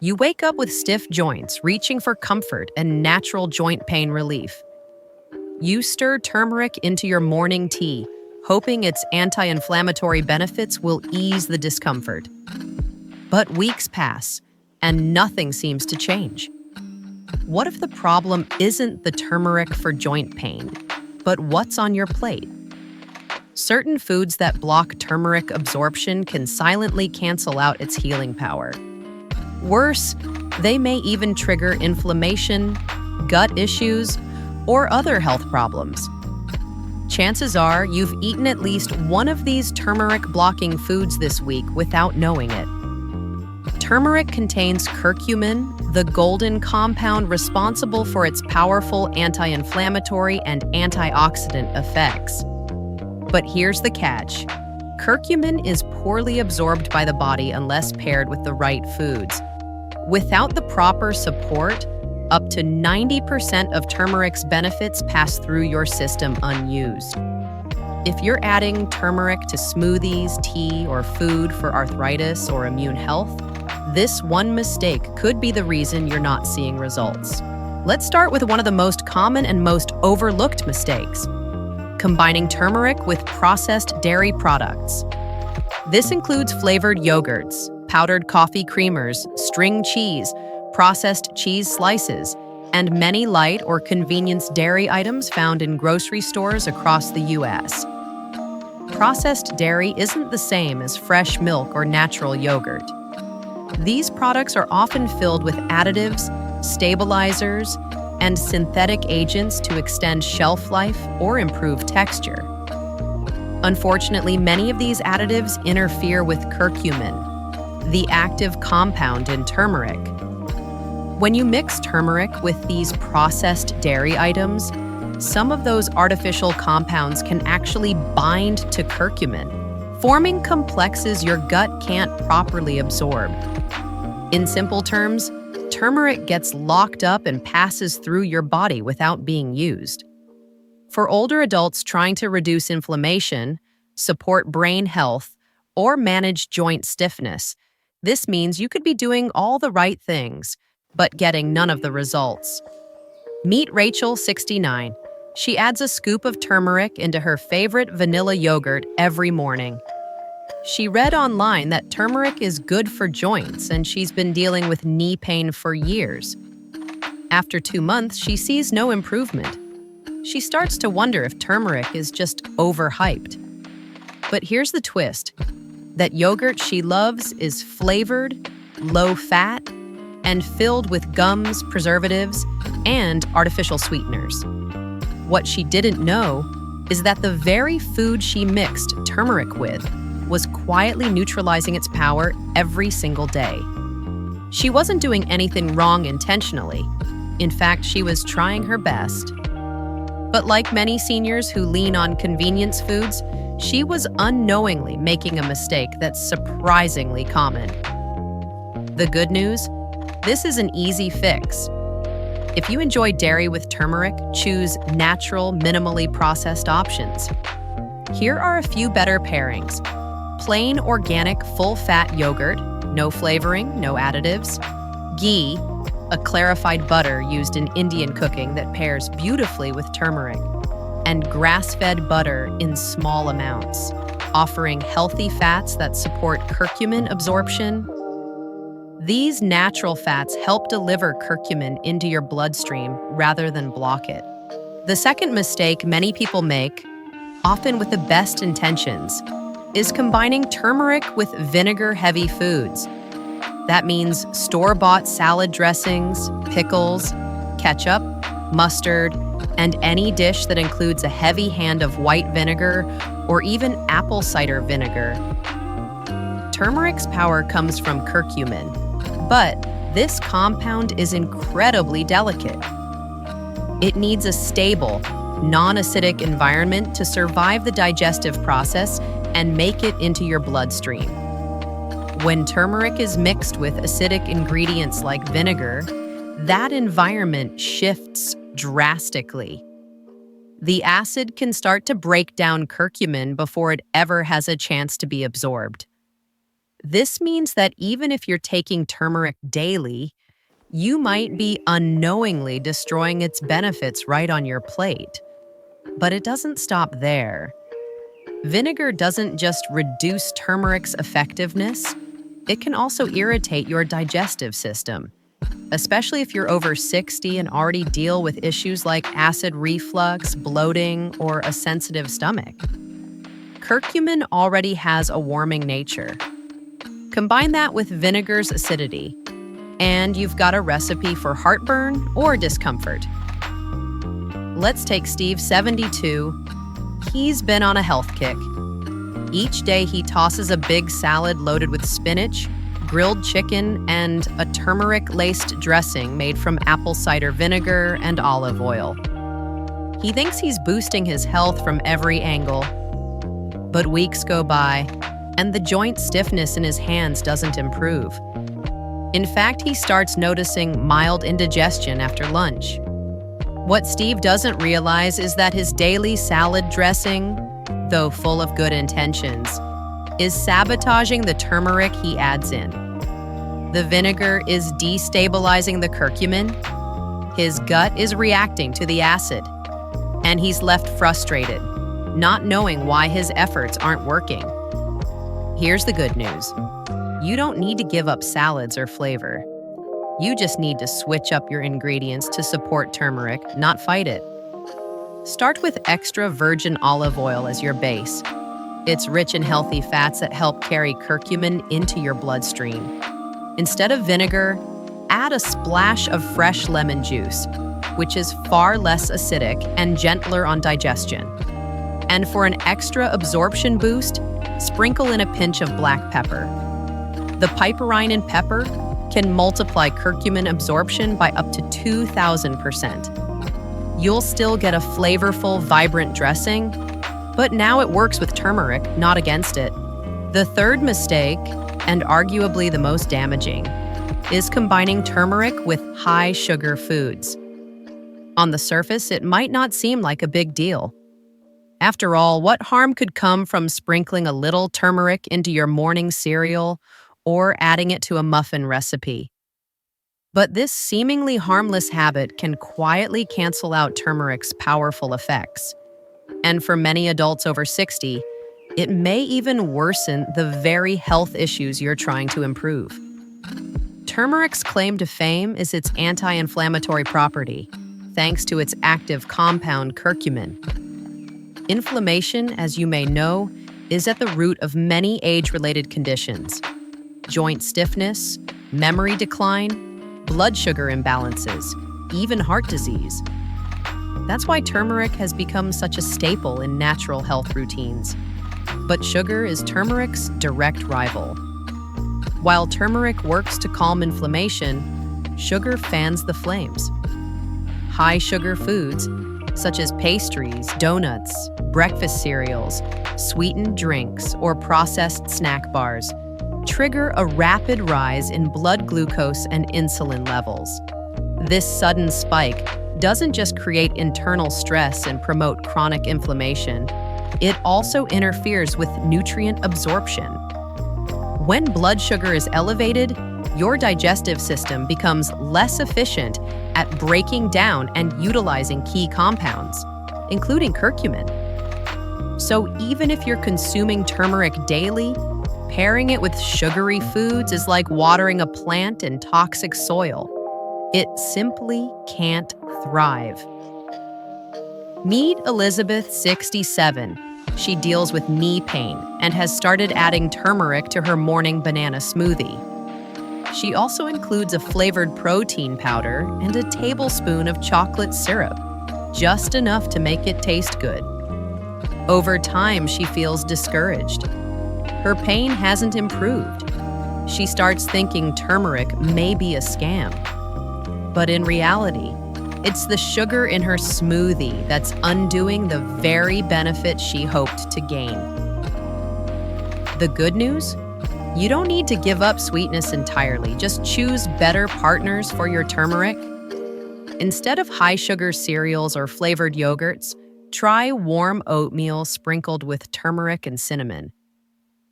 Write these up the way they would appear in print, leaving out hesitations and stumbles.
You wake up with stiff joints, reaching for comfort and natural joint pain relief. You stir turmeric into your morning tea, hoping its anti-inflammatory benefits will ease the discomfort. But weeks pass, and nothing seems to change. What if the problem isn't the turmeric for joint pain, but what's on your plate? Certain foods that block turmeric absorption can silently cancel out its healing power. Worse, they may even trigger inflammation, gut issues, or other health problems. Chances are you've eaten at least one of these turmeric-blocking foods this week without knowing it. Turmeric contains curcumin, the golden compound responsible for its powerful anti-inflammatory and antioxidant effects. But here's the catch. Curcumin is poorly absorbed by the body unless paired with the right foods. Without the proper support, up to 90% of turmeric's benefits pass through your system unused. If you're adding turmeric to smoothies, tea, or food for arthritis or immune health, this one mistake could be the reason you're not seeing results. Let's start with one of the most common and most overlooked mistakes: combining turmeric with processed dairy products. This includes flavored yogurts, powdered coffee creamers, string cheese, processed cheese slices, and many light or convenience dairy items found in grocery stores across the U.S. Processed dairy isn't the same as fresh milk or natural yogurt. These products are often filled with additives, stabilizers, and synthetic agents to extend shelf life or improve texture. Unfortunately, many of these additives interfere with curcumin, the active compound in turmeric. When you mix turmeric with these processed dairy items, some of those artificial compounds can actually bind to curcumin, forming complexes your gut can't properly absorb. In simple terms, turmeric gets locked up and passes through your body without being used. For older adults trying to reduce inflammation, support brain health, or manage joint stiffness, this means you could be doing all the right things, but getting none of the results. Meet Rachel, 69. She adds a scoop of turmeric into her favorite vanilla yogurt every morning. She read online that turmeric is good for joints, and she's been dealing with knee pain for years. After 2 months, she sees no improvement. She starts to wonder if turmeric is just overhyped. But here's the twist. That yogurt she loves is flavored, low-fat, and filled with gums, preservatives, and artificial sweeteners. What she didn't know is that the very food she mixed turmeric with was quietly neutralizing its power every single day. She wasn't doing anything wrong intentionally. In fact, she was trying her best. But like many seniors who lean on convenience foods, she was unknowingly making a mistake that's surprisingly common. The good news? This is an easy fix. If you enjoy dairy with turmeric, choose natural, minimally processed options. Here are a few better pairings. Plain organic full-fat yogurt, no flavoring, no additives. Ghee, a clarified butter used in Indian cooking that pairs beautifully with turmeric. And grass-fed butter in small amounts, offering healthy fats that support curcumin absorption. These natural fats help deliver curcumin into your bloodstream rather than block it. The second mistake many people make, often with the best intentions, is combining turmeric with vinegar-heavy foods. That means store-bought salad dressings, pickles, ketchup, mustard, and any dish that includes a heavy hand of white vinegar or even apple cider vinegar. Turmeric's power comes from curcumin, but this compound is incredibly delicate. It needs a stable, non-acidic environment to survive the digestive process and make it into your bloodstream. When turmeric is mixed with acidic ingredients like vinegar, that environment shifts drastically. The acid can start to break down curcumin before it ever has a chance to be absorbed. This means that even if you're taking turmeric daily, you might be unknowingly destroying its benefits right on your plate. But it doesn't stop there. Vinegar doesn't just reduce turmeric's effectiveness, it can also irritate your digestive system, especially if you're over 60 and already deal with issues like acid reflux, bloating, or a sensitive stomach. Curcumin already has a warming nature. Combine that with vinegar's acidity, and you've got a recipe for heartburn or discomfort. Let's take Steve, 72. He's been on a health kick. Each day he tosses a big salad loaded with spinach, grilled chicken, and a turmeric-laced dressing made from apple cider vinegar and olive oil. He thinks he's boosting his health from every angle. But weeks go by, and the joint stiffness in his hands doesn't improve. In fact, he starts noticing mild indigestion after lunch. What Steve doesn't realize is that his daily salad dressing, though full of good intentions, is sabotaging the turmeric he adds in. The vinegar is destabilizing the curcumin, his gut is reacting to the acid, and he's left frustrated, not knowing why his efforts aren't working. Here's the good news. You don't need to give up salads or flavor. You just need to switch up your ingredients to support turmeric, not fight it. Start with extra virgin olive oil as your base. It's rich in healthy fats that help carry curcumin into your bloodstream. Instead of vinegar, add a splash of fresh lemon juice, which is far less acidic and gentler on digestion. And for an extra absorption boost, sprinkle in a pinch of black pepper. The piperine in pepper can multiply curcumin absorption by up to 2,000%. You'll still get a flavorful, vibrant dressing, but now it works with turmeric, not against it. The third mistake, and arguably the most damaging, is combining turmeric with high-sugar foods. On the surface, it might not seem like a big deal. After all, what harm could come from sprinkling a little turmeric into your morning cereal or adding it to a muffin recipe? But this seemingly harmless habit can quietly cancel out turmeric's powerful effects. And for many adults over 60, it may even worsen the very health issues you're trying to improve. Turmeric's claim to fame is its anti-inflammatory property, thanks to its active compound curcumin. Inflammation, as you may know, is at the root of many age-related conditions: joint stiffness, memory decline, blood sugar imbalances, even heart disease. That's why turmeric has become such a staple in natural health routines. But sugar is turmeric's direct rival. While turmeric works to calm inflammation, sugar fans the flames. High-sugar foods, such as pastries, donuts, breakfast cereals, sweetened drinks, or processed snack bars, trigger a rapid rise in blood glucose and insulin levels. This sudden spike doesn't just create internal stress and promote chronic inflammation, it also interferes with nutrient absorption. When blood sugar is elevated, your digestive system becomes less efficient at breaking down and utilizing key compounds, including curcumin. So even if you're consuming turmeric daily, pairing it with sugary foods is like watering a plant in toxic soil. It simply can't thrive. Meet Elizabeth, 67. She deals with knee pain and has started adding turmeric to her morning banana smoothie. She also includes a flavored protein powder and a tablespoon of chocolate syrup, just enough to make it taste good. Over time, she feels discouraged. Her pain hasn't improved. She starts thinking turmeric may be a scam. But in reality, it's the sugar in her smoothie that's undoing the very benefit she hoped to gain. The good news? You don't need to give up sweetness entirely. Just choose better partners for your turmeric. Instead of high-sugar cereals or flavored yogurts, try warm oatmeal sprinkled with turmeric and cinnamon.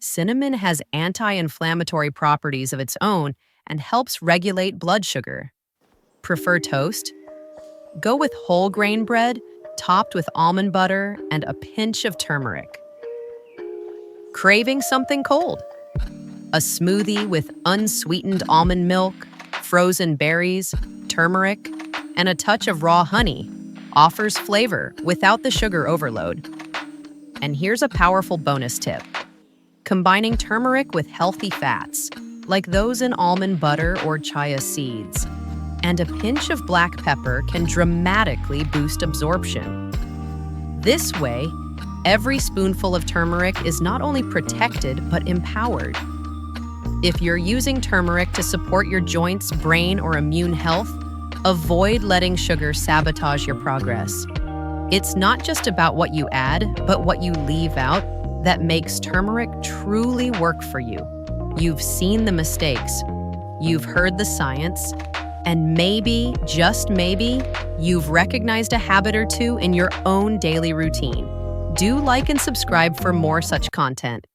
Cinnamon has anti-inflammatory properties of its own and helps regulate blood sugar. Prefer toast? Go with whole grain bread, topped with almond butter and a pinch of turmeric. Craving something cold? A smoothie with unsweetened almond milk, frozen berries, turmeric, and a touch of raw honey offers flavor without the sugar overload. And here's a powerful bonus tip. Combining turmeric with healthy fats, like those in almond butter or chia seeds, and a pinch of black pepper can dramatically boost absorption. This way, every spoonful of turmeric is not only protected but empowered. If you're using turmeric to support your joints, brain, or immune health, avoid letting sugar sabotage your progress. It's not just about what you add, but what you leave out that makes turmeric truly work for you. You've seen the mistakes, you've heard the science, and maybe, just maybe, you've recognized a habit or two in your own daily routine. Do like and subscribe for more such content.